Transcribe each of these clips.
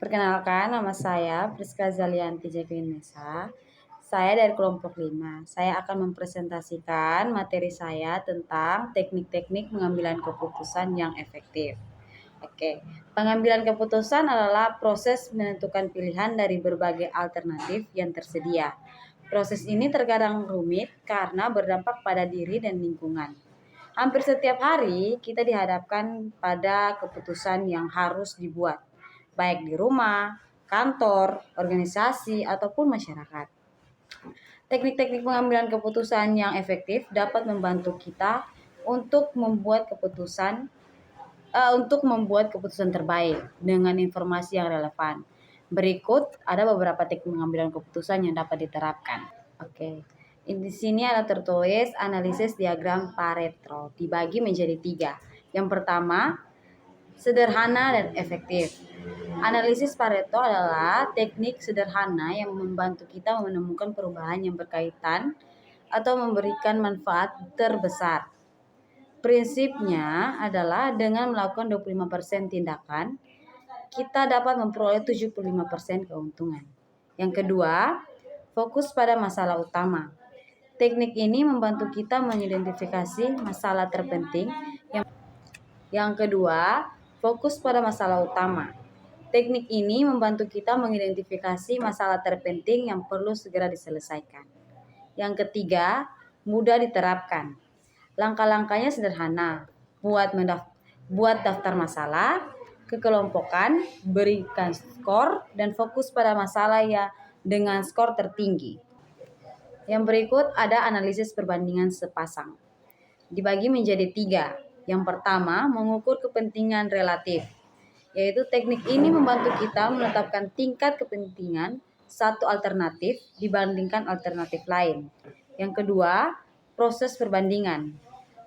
Perkenalkan, nama saya Priska Zalianti Javinesa. Saya dari kelompok 5. Saya akan mempresentasikan materi saya tentang teknik-teknik pengambilan keputusan yang efektif. Oke, pengambilan keputusan adalah proses menentukan pilihan dari berbagai alternatif yang tersedia. Proses ini terkadang rumit karena berdampak pada diri dan lingkungan. Hampir setiap hari kita dihadapkan pada keputusan yang harus dibuat, baik di rumah, kantor, organisasi, ataupun masyarakat. Teknik-teknik pengambilan keputusan yang efektif dapat membantu kita untuk membuat keputusan terbaik dengan informasi yang relevan. Berikut ada beberapa teknik pengambilan keputusan yang dapat diterapkan. Oke. Di sini ada tertulis analisis diagram Pareto dibagi menjadi 3. Yang pertama, sederhana dan efektif. Analisis Pareto adalah teknik sederhana yang membantu kita menemukan perubahan yang berkaitan atau memberikan manfaat terbesar. Prinsipnya adalah dengan melakukan 25% tindakan, kita dapat memperoleh 75% keuntungan. Yang kedua, fokus pada masalah utama. Teknik ini membantu kita mengidentifikasi masalah terpenting. Yang kedua, fokus pada masalah utama. Teknik ini membantu kita mengidentifikasi masalah terpenting yang perlu segera diselesaikan. Yang ketiga, mudah diterapkan. Langkah-langkahnya sederhana. Buat daftar masalah, kekelompokan, berikan skor, dan fokus pada masalah ya dengan skor tertinggi. Yang berikut ada analisis perbandingan sepasang. Dibagi menjadi 3. Yang pertama, mengukur kepentingan relatif. Yaitu teknik ini membantu kita menetapkan tingkat kepentingan satu alternatif dibandingkan alternatif lain. Yang kedua, proses perbandingan.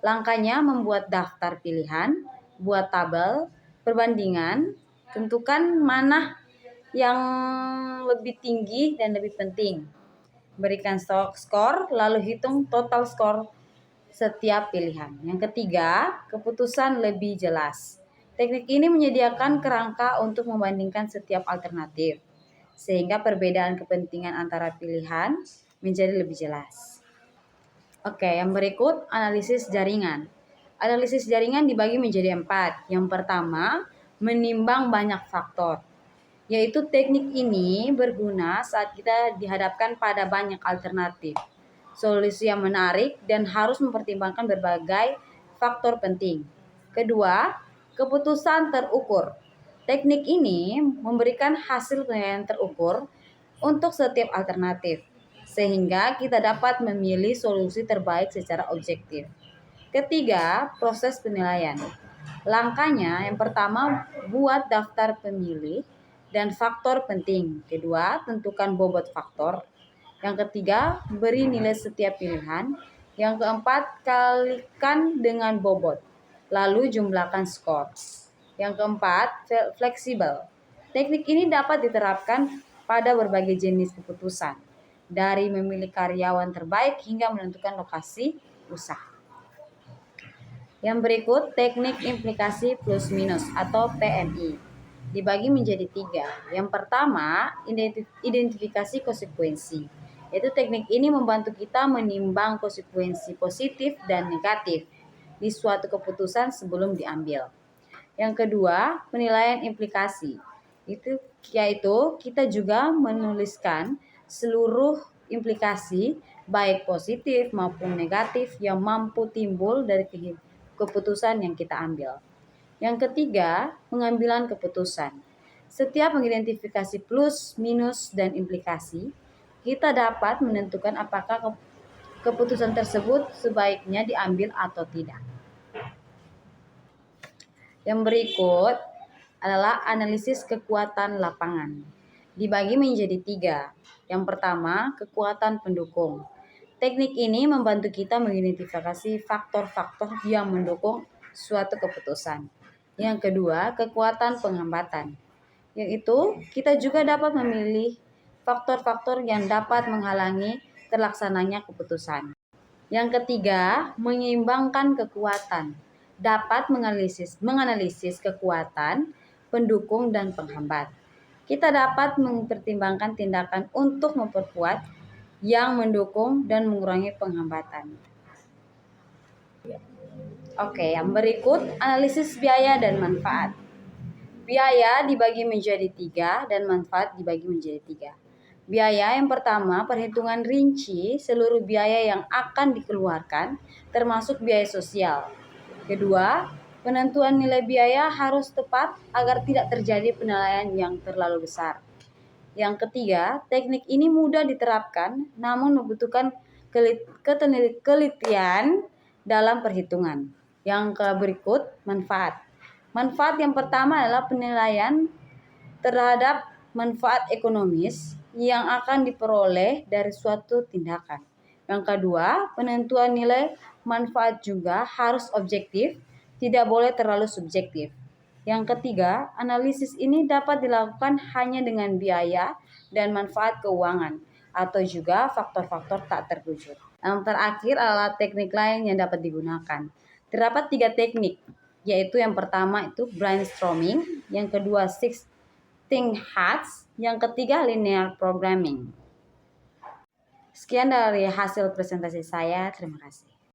Langkahnya membuat daftar pilihan, buat tabel perbandingan, tentukan mana yang lebih tinggi dan lebih penting. Berikan skor, lalu hitung total skor setiap pilihan. Yang ketiga, keputusan lebih jelas. Teknik ini menyediakan kerangka untuk membandingkan setiap alternatif, sehingga perbedaan kepentingan antara pilihan menjadi lebih jelas. Oke, yang berikut analisis jaringan. Analisis jaringan dibagi menjadi 4. Yang pertama, menimbang banyak faktor. Yaitu teknik ini berguna saat kita dihadapkan pada banyak alternatif, solusi yang menarik, dan harus mempertimbangkan berbagai faktor penting. Kedua, keputusan terukur. Teknik ini memberikan hasil penilaian terukur untuk setiap alternatif, sehingga kita dapat memilih solusi terbaik secara objektif. Ketiga, proses penilaian. Langkahnya yang pertama, buat daftar pemilih dan faktor penting. Kedua, tentukan bobot faktor. Yang ketiga, beri nilai setiap pilihan. Yang keempat, kalikan dengan bobot, lalu jumlahkan skor. Yang keempat, fleksibel. Teknik ini dapat diterapkan pada berbagai jenis keputusan, dari memilih karyawan terbaik hingga menentukan lokasi usaha. Yang berikut, teknik implikasi plus minus atau PMI. Dibagi menjadi 3. Yang pertama, identifikasi konsekuensi. Yaitu teknik ini membantu kita menimbang konsekuensi positif dan negatif di suatu keputusan sebelum diambil. Yang kedua, penilaian implikasi. Yaitu kita juga menuliskan seluruh implikasi baik positif maupun negatif yang mampu timbul dari keputusan yang kita ambil. Yang ketiga, pengambilan keputusan. Setiap mengidentifikasi plus, minus, dan implikasi, kita dapat menentukan apakah keputusan tersebut sebaiknya diambil atau tidak. Yang berikut adalah analisis kekuatan lapangan. Dibagi menjadi 3. Yang pertama, kekuatan pendukung. Teknik ini membantu kita mengidentifikasi faktor-faktor yang mendukung suatu keputusan. Yang kedua, kekuatan penghambatan. Yaitu kita juga dapat memilih faktor-faktor yang dapat menghalangi terlaksananya keputusan. Yang ketiga, menyeimbangkan kekuatan. Dapat menganalisis kekuatan, pendukung, dan penghambat. kita dapat mempertimbangkan tindakan untuk memperkuat yang mendukung dan mengurangi penghambatan. Oke, yang berikut analisis biaya dan manfaat. Biaya dibagi menjadi 3 dan manfaat dibagi menjadi 3. Biaya yang pertama, perhitungan rinci seluruh biaya yang akan dikeluarkan, termasuk biaya sosial. Kedua, penentuan nilai biaya harus tepat agar tidak terjadi penilaian yang terlalu besar. Yang ketiga, teknik ini mudah diterapkan namun membutuhkan ketelitian dalam perhitungan. Yang berikut, manfaat. Manfaat yang pertama adalah penilaian terhadap manfaat ekonomis yang akan diperoleh dari suatu tindakan. Yang kedua, penentuan nilai manfaat juga harus objektif, tidak boleh terlalu subjektif. Yang ketiga, analisis ini dapat dilakukan hanya dengan biaya dan manfaat keuangan atau juga faktor-faktor tak terwujud. Yang terakhir adalah teknik lain yang dapat digunakan. Terdapat 3 teknik, yaitu yang pertama itu brainstorming, yang kedua think hats, yang ketiga linear programming. Sekian dari hasil presentasi saya, terima kasih.